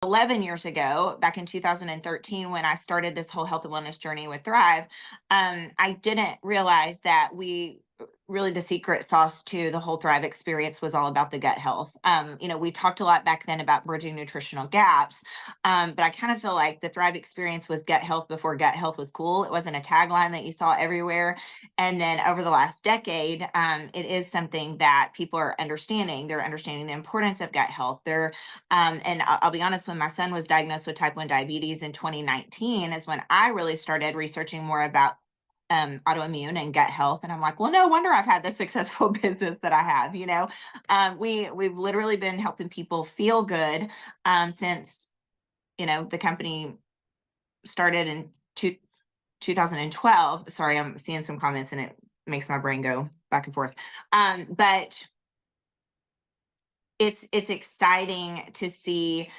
11 years ago, back in 2013, when I started this whole health and wellness journey with Thrive, I didn't realize that really the secret sauce to the whole Thrive experience was all about the gut health. We talked a lot back then about bridging nutritional gaps, but I kind of feel like the Thrive experience was gut health before gut health was cool. It wasn't a tagline that you saw everywhere. And then over the last decade, it is something that people are understanding. They're understanding the importance of gut health. And I'll be honest, when my son was diagnosed with type 1 diabetes in 2019 is when I really started researching more about autoimmune and gut health. And I'm like, well, no wonder I've had the successful business that I have. We've literally been helping people feel good since, the company started in 2012. Sorry, I'm seeing some comments and it makes my brain go back and forth. But it's exciting to see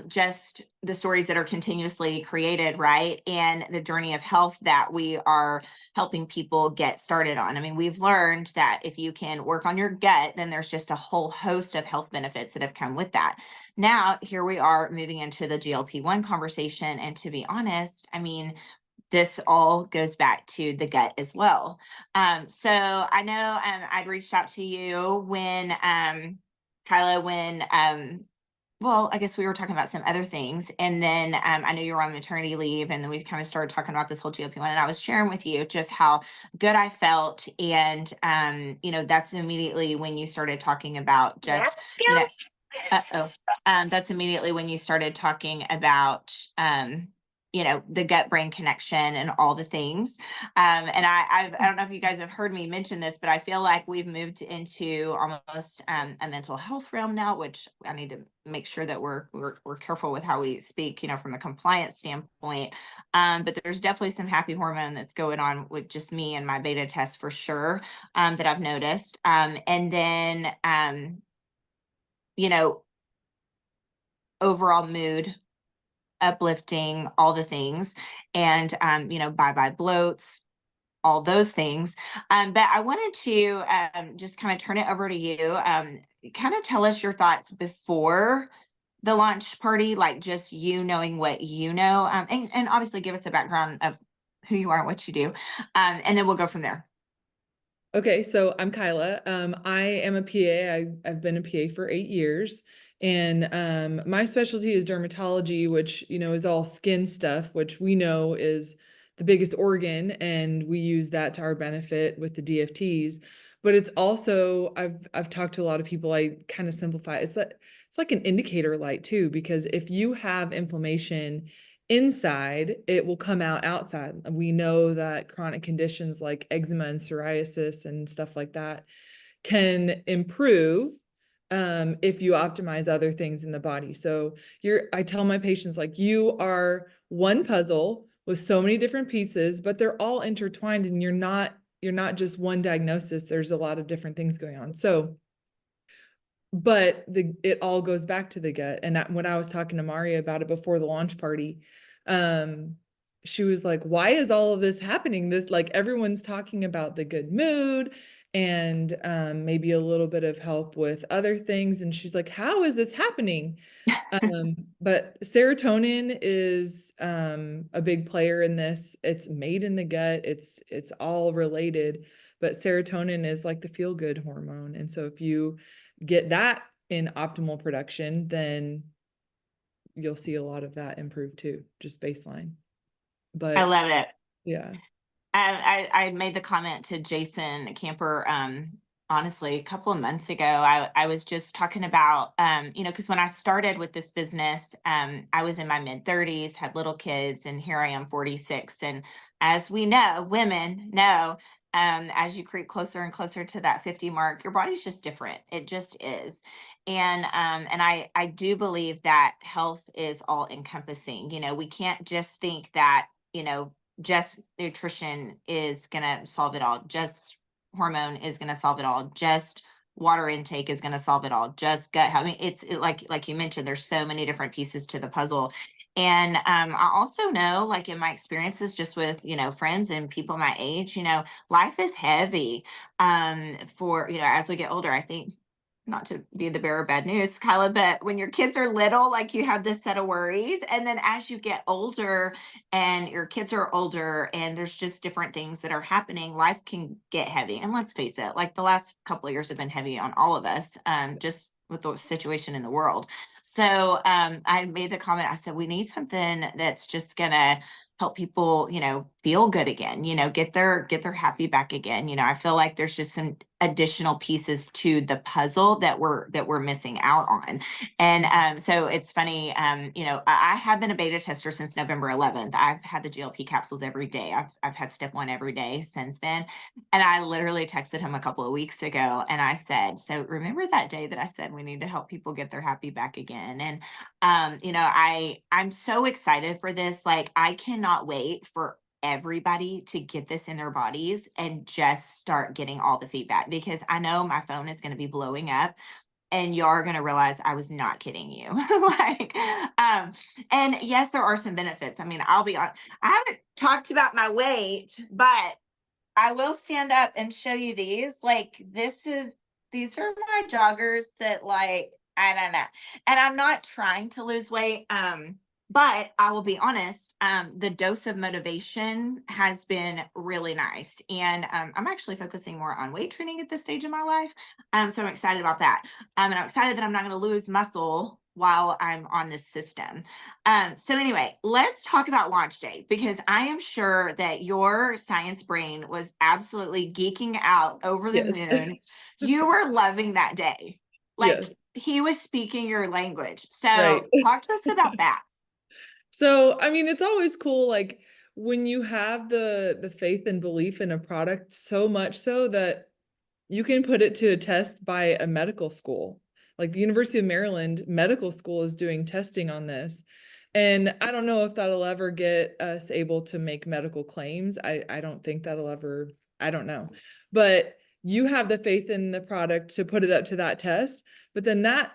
just the stories that are continuously created, right? And the journey of health that we are helping people get started on. I mean, we've learned that if you can work on your gut, then there's just a whole host of health benefits that have come with that. Now, here we are moving into the GLP-1 conversation. And to be honest, I mean, this all goes back to the gut as well. So I know I'd reached out to you when Kyla, well, I guess we were talking about some other things. And then I know you were on maternity leave, and then we kind of started talking about this whole GLP-1. And I was sharing with you just how good I felt. And, that's immediately when you started talking about just, that's immediately when you started talking about, the gut brain connection and all the things. And I don't know if you guys have heard me mention this, but I feel like we've moved into almost a mental health realm now, which I need to make sure that we're careful with how we speak, from a compliance standpoint. But there's definitely some happy hormone that's going on with just me and my beta test for sure, that I've noticed. And then, overall mood uplifting, all the things, and bye bloats, all those things. But I wanted to just kind of turn it over to you. Kind of tell us your thoughts before the launch party, like just you knowing what you know, and obviously give us the background of who you are and what you do, and then we'll go from there. Okay, so I'm Kyla. I am a PA. I've been a PA for 8 years, and my specialty is dermatology, which is all skin stuff, which we know is the biggest organ, and we use that to our benefit with the DFTs. But it's also I've talked to a lot of people. I kind of simplify it. It's like an indicator light too, because if you have inflammation inside, it will come out outside. We know that chronic conditions like eczema and psoriasis and stuff like that can improve if you optimize other things in the body. So I tell my patients, like, you are one puzzle with so many different pieces, but they're all intertwined, and you're not just one diagnosis. There's a lot of different things going on. So but it all goes back to the gut. And when I was talking to Maria about it before the launch party, she was like, why is all of this happening? This, like, everyone's talking about the good mood and maybe a little bit of help with other things. And she's like, how is this happening? But serotonin is a big player in this. It's made in the gut. It's all related, but serotonin is like the feel-good hormone. And so if you get that in optimal production, then you'll see a lot of that improve too, just baseline. But I love it. yeah. I made the comment to Jason Camper, honestly, a couple of months ago. I was just talking about, because when I started with this business, I was in my mid 30s, had little kids, and here I am 46. And as we know, women know, as you creep closer and closer to that 50 mark, your body's just different. It just is. And I do believe that health is all encompassing. We can't just think that, just nutrition is going to solve it all. Just hormone is going to solve it all. Just water intake is going to solve it all. Just gut health. I mean, like you mentioned, there's so many different pieces to the puzzle. And I also know, like in my experiences, just with friends and people my age, life is heavy. For as we get older, I think not to be the bearer of bad news, Kyla, but when your kids are little, like you have this set of worries. And then as you get older and your kids are older and there's just different things that are happening, life can get heavy. And let's face it, like the last couple of years have been heavy on all of us, just with the situation in the world. So I made the comment, I said, we need something that's just gonna help people, feel good again, get their happy back again. I feel like there's just some additional pieces to the puzzle that we're missing out on. And so it's funny, I have been a beta tester since November 11th. I've had the GLP capsules every day. I've had step one every day since then. And I literally texted him a couple of weeks ago and I said, so remember that day that I said we need to help people get their happy back again? And I'm so excited for this. Like, I cannot wait for everybody to get this in their bodies and just start getting all the feedback, because I know my phone is going to be blowing up and you're going to realize I was not kidding you. Like, and yes, there are some benefits. I mean, I'll be honest, I haven't talked about my weight, but I will stand up and show you these. Like, these are my joggers that, like, I don't know. And I'm not trying to lose weight. But I will be honest, the dose of motivation has been really nice. And I'm actually focusing more on weight training at this stage in my life. So I'm excited about that. And I'm excited that I'm not going to lose muscle while I'm on this system. So anyway, let's talk about launch day, because I am sure that your science brain was absolutely geeking out over the Yes. moon. You were loving that day. Like, Yes. he was speaking your language. Right. So talk to us about that. So, I mean, it's always cool, like when you have the faith and belief in a product so much so that you can put it to a test by a medical school. Like the University of Maryland Medical School is doing testing on this. And I don't know if that'll ever get us able to make medical claims. I don't think that'll ever, I don't know. But you have the faith in the product to put it up to that test. But then that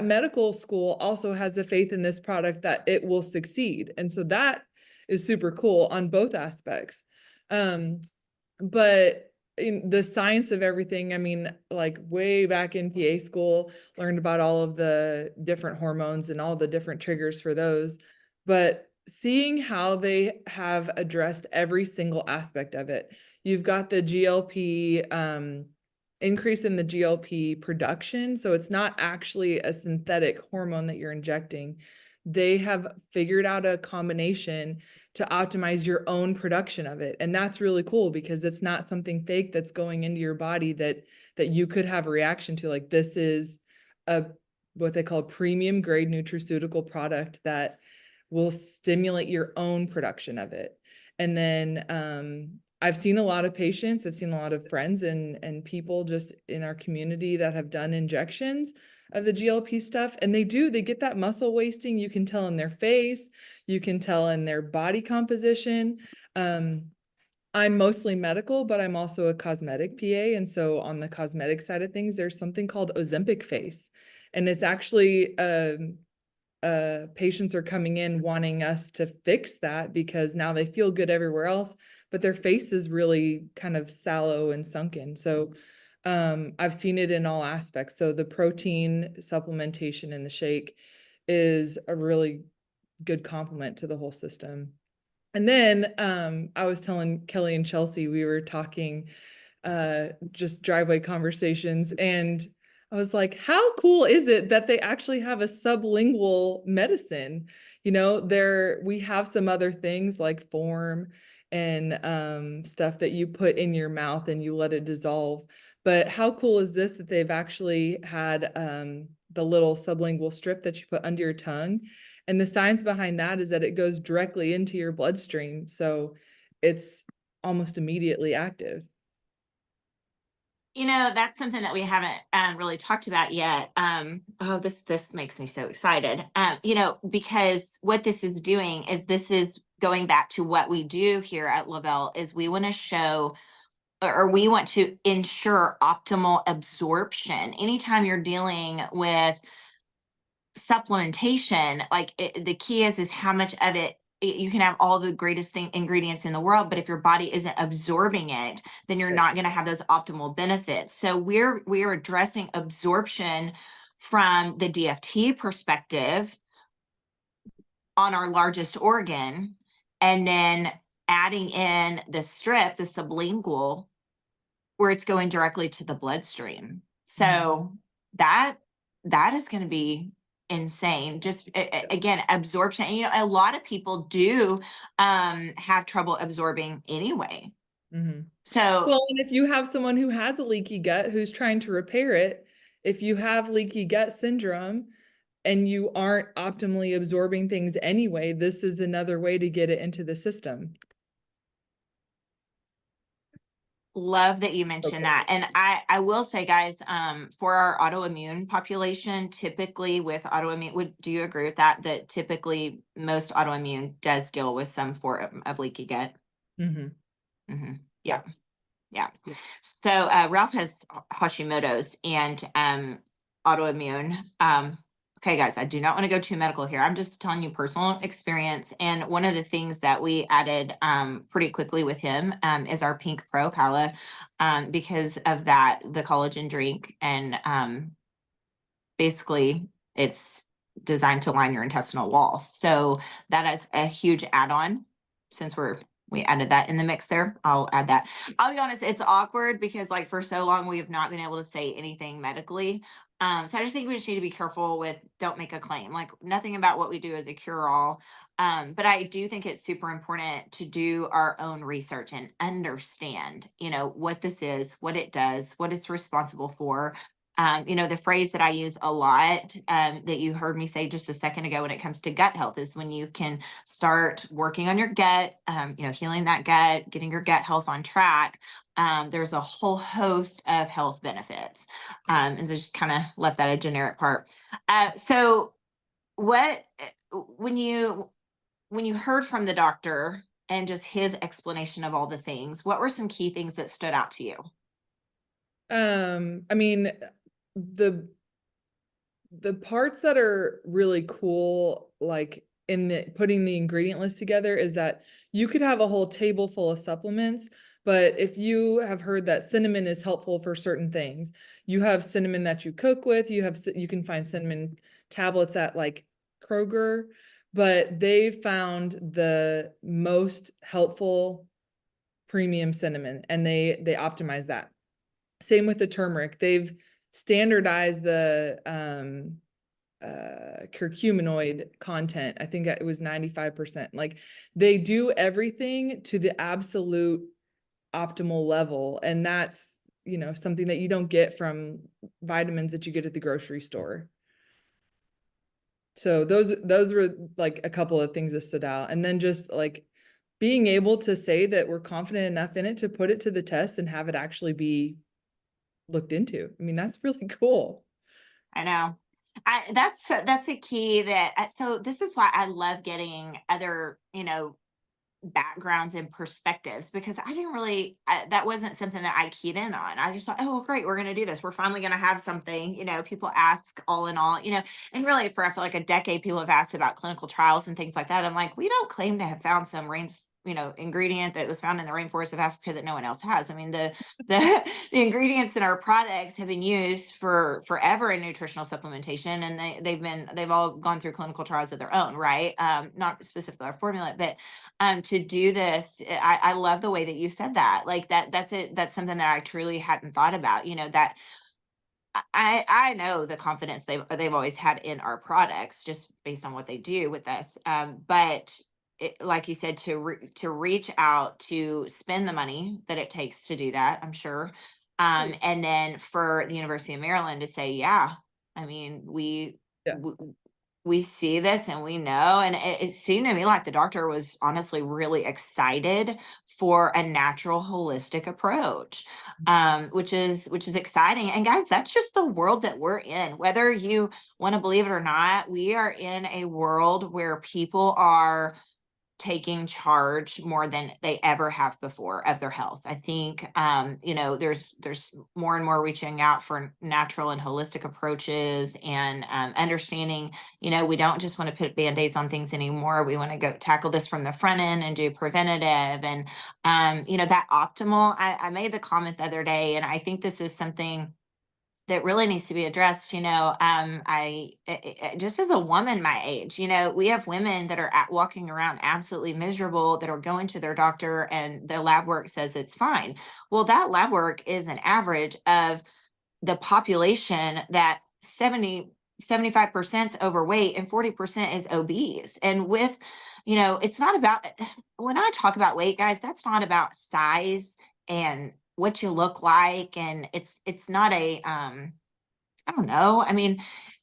medical school also has the faith in this product that it will succeed. And so that is super cool on both aspects. But in the science of everything, I mean, like way back in PA school, learned about all of the different hormones and all the different triggers for those. But seeing how they have addressed every single aspect of it, you've got the GLP, increase in the GLP production. So it's not actually a synthetic hormone that you're injecting. They have figured out a combination to optimize your own production of it. And that's really cool because it's not something fake that's going into your body that you could have a reaction to. Like, this is a what they call a premium grade nutraceutical product that will stimulate your own production of it. And then I've seen a lot of patients, I've seen a lot of friends and people just in our community that have done injections of the GLP stuff, and they get that muscle wasting. You can tell in their face, you can tell in their body composition. I'm mostly medical, but I'm also a cosmetic PA. And so on the cosmetic side of things, there's something called Ozempic face. And it's actually patients are coming in wanting us to fix that because now they feel good everywhere else, but their face is really kind of sallow and sunken. So I've seen it in all aspects. So the protein supplementation in the shake is a really good complement to the whole system. And then I was telling Kelly and Chelsea, we were talking just driveway conversations, and I was like, how cool is it that they actually have a sublingual medicine? We have some other things like form and stuff that you put in your mouth and you let it dissolve. But how cool is this that they've actually had the little sublingual strip that you put under your tongue? And the science behind that is that it goes directly into your bloodstream. So it's almost immediately active. That's something that we haven't really talked about yet. Oh, this makes me so excited. Because what this is doing is this is going back to what we do here at le-vel is we want to show or we want to ensure optimal absorption. Anytime you're dealing with supplementation, like the key is how much of it you can have all the greatest ingredients in the world, but if your body isn't absorbing it, then you're not going to have those optimal benefits. So we're addressing absorption from the DFT perspective on our largest organ, and then adding in the strip, the sublingual, where it's going directly to the bloodstream. So that is going to be insane. Just again, absorption. And, a lot of people do have trouble absorbing anyway. So Well, and if you have someone who has a leaky gut who's trying to repair it, if you have leaky gut syndrome and you aren't optimally absorbing things anyway, this is another way to get it into the system. love that you mentioned that. And I will say, guys, for our autoimmune population, typically with autoimmune, do you agree with that? That typically most autoimmune does deal with some form of leaky gut. Yeah. Yeah. So Ralph has Hashimoto's and autoimmune. Okay, guys, I do not want to go too medical here. I'm just telling you personal experience. And one of the things that we added pretty quickly with him is our Pink Pro, Kyla, because of that, the collagen drink. And basically, it's designed to line your intestinal wall. So that is a huge add-on. Since we added that in the mix there, I'll add that. I'll be honest, it's awkward because like for so long we have not been able to say anything medically. So I just think we just need to be careful with don't make a claim. Like nothing about what we do is a cure-all. But I do think it's super important to do our own research and understand, what this is, what it does, what it's responsible for. The phrase that I use a lot that you heard me say just a second ago when it comes to gut health is when you can start working on your gut, healing that gut, getting your gut health on track. There's a whole host of health benefits. And so just kind of left that a generic part. So what, when you heard from the doctor and just his explanation of all the things, what were some key things that stood out to you? I mean, the parts that are really cool, like in putting the ingredient list together, is that you could have a whole table full of supplements, but if you have heard that cinnamon is helpful for certain things, you have cinnamon that you cook with, you can find cinnamon tablets at like Kroger, but they found the most helpful premium cinnamon and they optimize that. Same with the turmeric. They've standardized the curcuminoid content. I think it was 95%. Like they do everything to the absolute optimal level. And that's, something that you don't get from vitamins that you get at the grocery store. So those were like a couple of things that stood out. And then just like being able to say that we're confident enough in it to put it to the test and have it actually be looked into. I mean, that's really cool. I know. That's a key that so this is why I love getting other, backgrounds and perspectives, because I didn't really that wasn't something that I keyed in on. I just thought, oh great, we're going to do this, we're finally going to have something. People ask all in all, and really for I feel like a decade people have asked about clinical trials and things like that. I'm like, we don't claim to have found some ingredient that was found in the rainforest of Africa that no one else has. I mean, the the ingredients in our products have been used for forever in nutritional supplementation, and they've all gone through clinical trials of their own, right? Not specifically our formula, but to do this, I love the way that you said that. Like that's something that I truly hadn't thought about. That I know the confidence they've always had in our products just based on what they do with us. But like you said, to reach out, to spend the money that it takes to do that, I'm sure. And then for the University of Maryland to say, yeah, I mean, we see this and we know, and it seemed to me like the doctor was honestly really excited for a natural holistic approach, which is exciting. And guys, that's just the world that we're in. Whether you want to believe it or not, we are in a world where people are taking charge more than they ever have before of their health. I think, there's more and more reaching out for natural and holistic approaches, and understanding, we don't just want to put band-aids on things anymore. We want to go tackle this from the front end and do preventative. And, that optimal, I made the comment the other day, and I think this is something that really needs to be addressed. Just as a woman my age, we have women that are walking around absolutely miserable, that are going to their doctor and the lab work says it's fine. Well, that lab work is an average of the population, that 75% is overweight and 40% is obese. And it's not about, when I talk about weight, guys, that's not about size and what you look like. And it's not I don't know. I mean,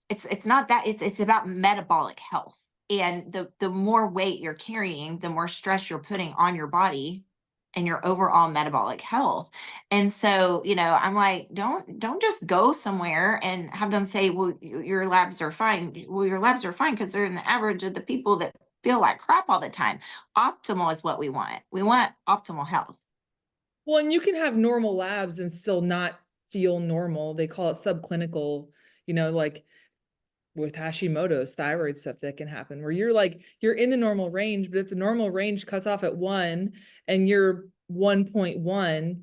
it's not that, it's about metabolic health. And the more weight you're carrying, the more stress you're putting on your body and your overall metabolic health. And so, I'm like, don't just go somewhere and have them say, well, your labs are fine. Well, your labs are fine because they're in the average of the people that feel like crap all the time. Optimal is what we want. We want optimal health. Well, and you can have normal labs and still not feel normal. They call it subclinical, like with Hashimoto's thyroid stuff that can happen where you're in the normal range, but if the normal range cuts off at 1 and you're 1.1,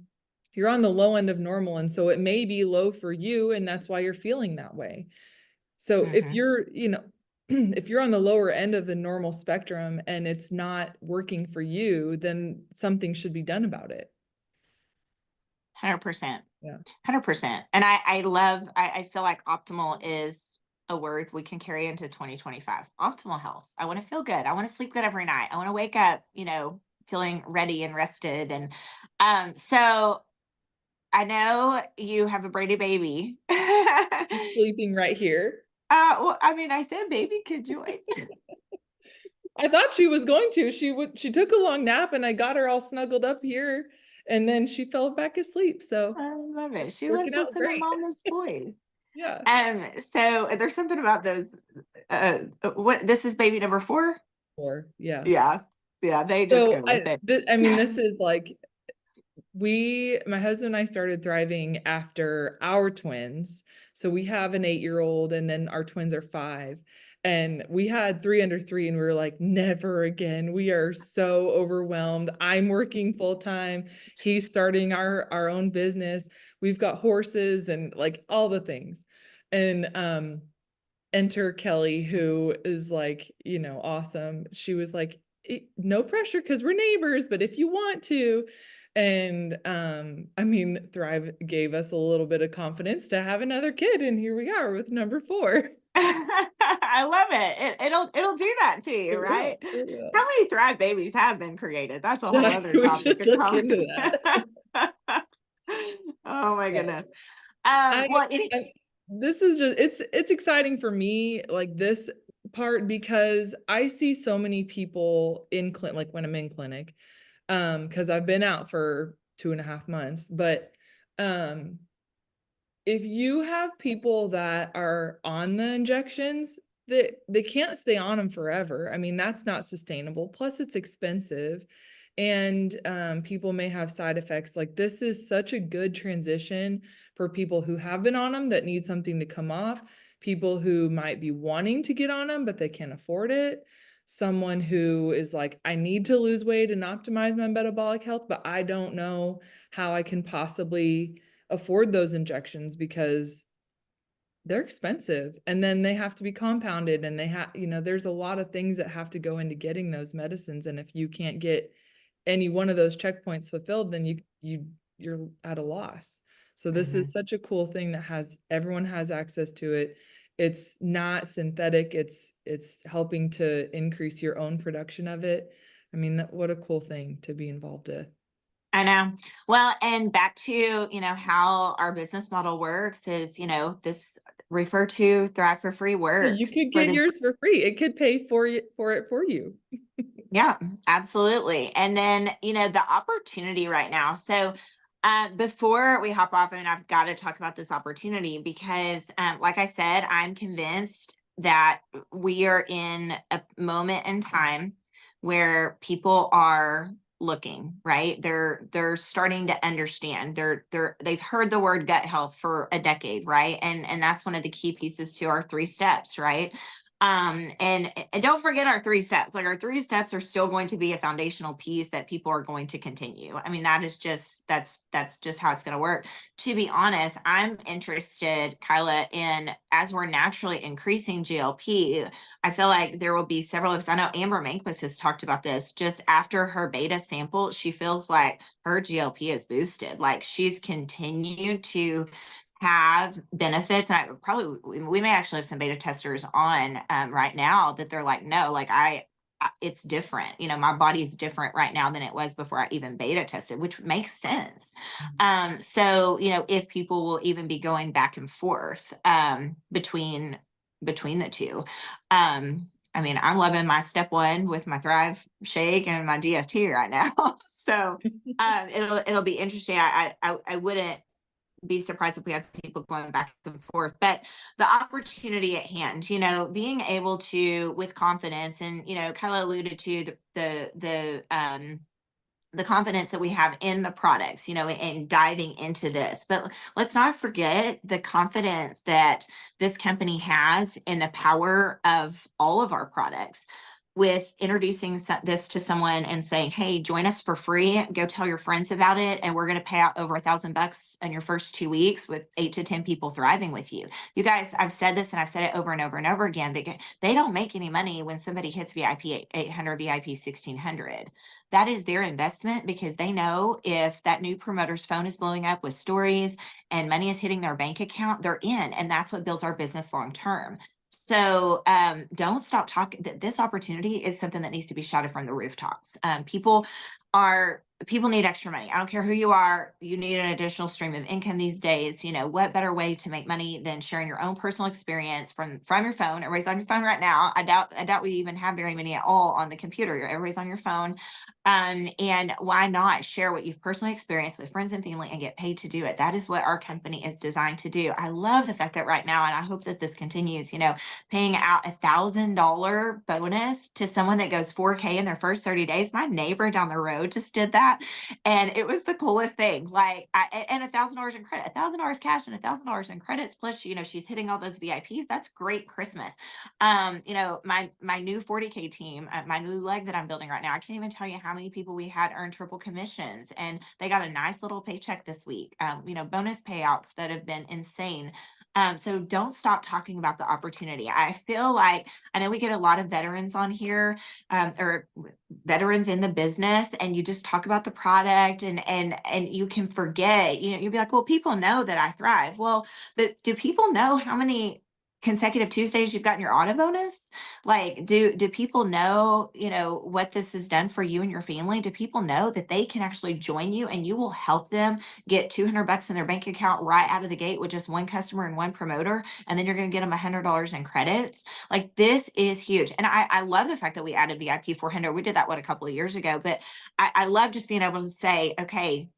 you're on the low end of normal. And so it may be low for you, and that's why you're feeling that way. So if Mhm. you're, if you're on the lower end of the normal spectrum and it's not working for you, then something should be done about it. 100%. Yeah. 100%. And I feel like optimal is a word we can carry into 2025. Optimal health. I want to feel good. I want to sleep good every night. I want to wake up, feeling ready and rested. And so I know you have a Brady baby. Sleeping right here. Well, I mean, I said baby could join. I thought she was going to. She took a long nap and I got her all snuggled up here and then she fell back asleep. So I love it. She loves working out listening to great. mama's voice. Yeah. So there's something about those. What, this is baby number 4? Yeah. Yeah. Yeah, they just So go with it. I mean, this is like my husband and I started thriving after our twins. So we have an 8-year-old and then our twins are 5. And we had 3 under 3 and we were like, never again. We are so overwhelmed. I'm working full time. He's starting our own business. We've got horses and like all the things. And enter Kelly, who is like, awesome. She was like, no pressure because we're neighbors, but if you want to. And I mean, Thrive gave us a little bit of confidence to have another kid, and here we are with number 4. I love it. It'll do that to you, It will. right? It will. How many Thrive babies have been created? That's a whole Yeah, other we topic should of look into conversation. that. Oh my Yeah. goodness. I, Well, this is just it's exciting for me, like this part, because I see so many people in clinic, like when I'm in clinic, because I've been out for 2.5 months, but if you have people that are on the injections, they can't stay on them forever. I mean, that's not sustainable. Plus, it's expensive, and people may have side effects. Like this is such a good transition for people who have been on them that need something to come off. People who might be wanting to get on them but they can't afford it. Someone who is like, I need to lose weight and optimize my metabolic health, but I don't know how I can possibly afford those injections because they're expensive and then they have to be compounded and they have, there's a lot of things that have to go into getting those medicines. And if you can't get any one of those checkpoints fulfilled, then you're at a loss. So this is such a cool thing that everyone has access to it. It's not synthetic. It's helping to increase your own production of it. I mean, what a cool thing to be involved with. I know. Well, and back to, how our business model works is, this refer to Thrive for Free You works could for get the, yours for free. It could pay for it for you. yeah, absolutely. And then, the opportunity right now. So, before we hop off, and I've got to talk about this opportunity because, like I said, I'm convinced that we are in a moment in time where people are looking, right? They're starting to understand. They've heard the word gut health for a decade, right? And that's one of the key pieces to our 3 steps, right? And don't forget our 3 steps. Like, our 3 steps are still going to be a foundational piece that people are going to continue. I mean, that's just how it's going to work. To be honest, I'm interested, Kyla, in, as we're naturally increasing GLP, I feel like there will be several of us. I know Amber Manquist has talked about this. Just after her beta sample, she feels like her GLP is boosted. Like, she's continued to have benefits. And I probably, we may actually have some beta testers on right now that they're like, no, like it's different. You know, my body's different right now than it was before I even beta tested, which makes sense. So, you know, if people will even be going back and forth between the two. I mean, I'm loving my step 1 with my Thrive shake and my DFT right now. So it'll be interesting. I wouldn't be surprised if we have people going back and forth, but the opportunity at hand, you know, being able to, with confidence, and, you know, Kyla alluded to the confidence that we have in the products, you know, and diving into this. But let's not forget the confidence that this company has in the power of all of our products, with introducing this to someone and saying, hey, join us for free, go tell your friends about it, and we're going to pay out over $1,000 in your first 2 weeks with 8 to 10 people thriving with you. You guys, I've said this and I've said it over and over and over again, because they don't make any money when somebody hits VIP 800, VIP 1600. That is their investment, because they know if that new promoter's phone is blowing up with stories and money is hitting their bank account, they're in. And that's what builds our business long term. So don't stop talking. This opportunity is something that needs to be shouted from the rooftops. People need extra money. I don't care who you are. You need an additional stream of income these days. You know, what better way to make money than sharing your own personal experience from your phone? Everybody's on your phone right now. I doubt we even have very many at all on the computer. Everybody's on your phone. And why not share what you've personally experienced with friends and family and get paid to do it? That is what our company is designed to do. I love the fact that right now, and I hope that this continues, you know, paying out $1,000 bonus to someone that goes 4K in their first 30 days. My neighbor down the road just did that, and it was the coolest thing. Like, and $1,000 in credit, $1,000 cash, and $1,000 in credits. Plus, you know, she's hitting all those VIPs. That's great Christmas. You know, my new 40K team, my new leg that I'm building right now, I can't even tell you how many people we had earn triple commissions, and they got a nice little paycheck this week. You know, bonus payouts that have been insane. So don't stop talking about the opportunity. I feel like, I know we get a lot of veterans on here, or veterans in the business, and you just talk about the product, and you can forget, you know, you'll be like, well, people know that I thrive. Well, but do people know how many consecutive Tuesdays you've gotten your auto bonus? Like, do people know, you know, what this has done for you and your family? Do people know that they can actually join you and you will help them get $200 in their bank account right out of the gate with just one customer and one promoter, and then you're going to get them $100 in credits? Like, this is huge. And I love the fact that we added VIP 400. We did that a couple of years ago, but I love just being able to say, okay,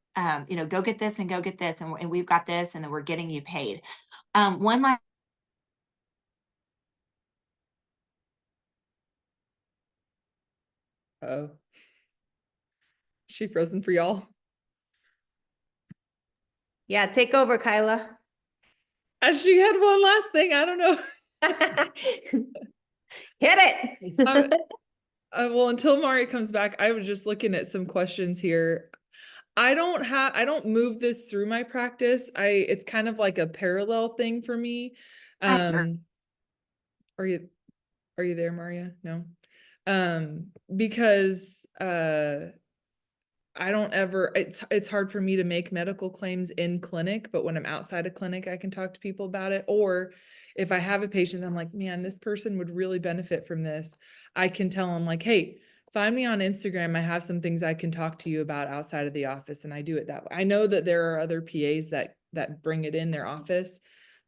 you know, go get this and go get this, and we've got this, and then we're getting you paid. One last Oh, she frozen for y'all? Yeah, take over, Kyla. She had one last thing. I don't know. Hit it. Well, until Mario comes back, I was just looking at some questions here. I don't move this through my practice. It's kind of like a parallel thing for me. Are you there, Maria? No. Because I don't ever, it's hard for me to make medical claims in clinic, but when I'm outside of clinic, I can talk to people about it. Or if I have a patient, I'm like, man, this person would really benefit from this, I can tell them like, hey, find me on Instagram. I have some things I can talk to you about outside of the office. And I do it that way. I know that there are other PAs that bring it in their office.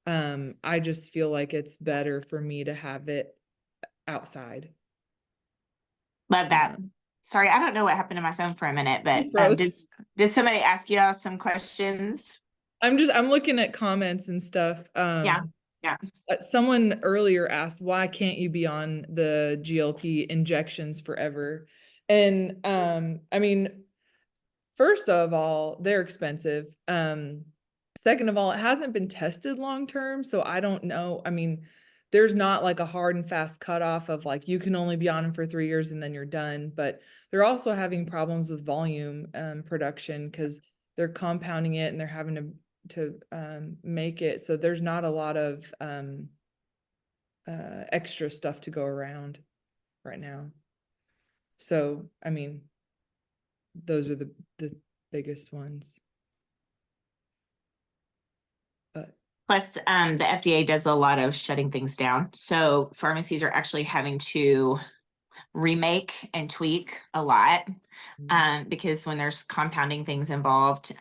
I just feel like it's better for me to have it outside. Love that. Sorry, I don't know what happened to my phone for a minute, but did somebody ask you some questions? I'm looking at comments and stuff. Yeah. Yeah. Someone earlier asked, why can't you be on the GLP injections forever? And I mean, first of all, they're expensive. Second of all, it hasn't been tested long term, so I don't know. I mean, there's not like a hard and fast cutoff of like you can only be on them for 3 years and then you're done. But they're also having problems with volume production because they're compounding it and they're having to make it so there's not a lot of extra stuff to go around right now. So I mean, those are the biggest ones. But Plus, the FDA does a lot of shutting things down. So pharmacies are actually having to remake and tweak a lot because when there's compounding things involved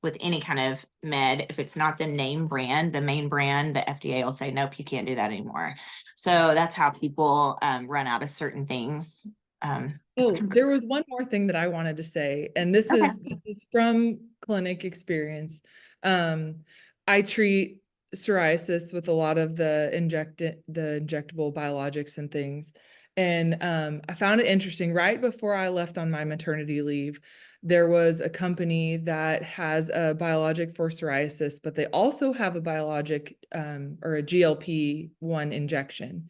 with any kind of med, if it's not the name brand, the main brand, the FDA will say, nope, you can't do that anymore. So that's how people run out of certain things. There was one more thing that I wanted to say, and this Okay. is from clinic experience. I treat psoriasis with a lot of the injectable biologics and things. And I found it interesting. Right before I left on my maternity leave, there was a company that has a biologic for psoriasis, but they also have a biologic or a GLP-1 injection.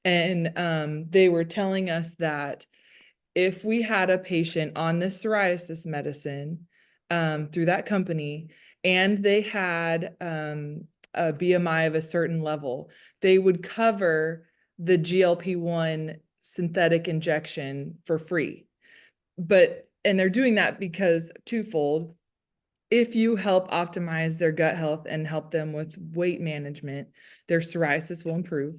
And they were telling us that if we had a patient on this psoriasis medicine through that company and they had a BMI of a certain level, they would cover the GLP-1 synthetic injection for free. And they're doing that because twofold. If you help optimize their gut health and help them with weight management, their psoriasis will improve.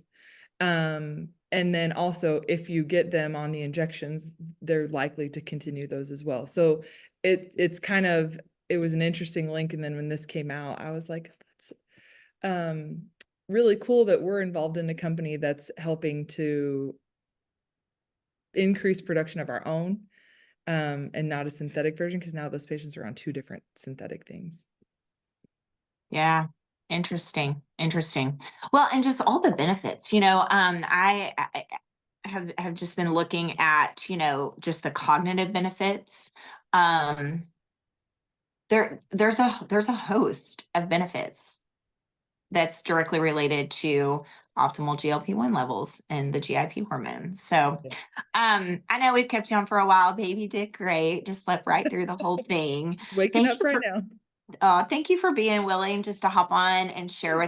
And then also if you get them on the injections, they're likely to continue those as well. So it was an interesting link. And then when this came out, I was like, that's really cool that we're involved in a company that's helping to increase production of our own and not a synthetic version, because now those patients are on 2 different synthetic things. Yeah. Interesting. Well, and just all the benefits, I have just been looking at, just the cognitive benefits. There's a host of benefits that's directly related to optimal GLP-1 levels and the GIP hormone. So, I know we've kept you on for a while. Baby did great. Just slept right through the whole thing. Waking up right now. Thank you for being willing just to hop on and share with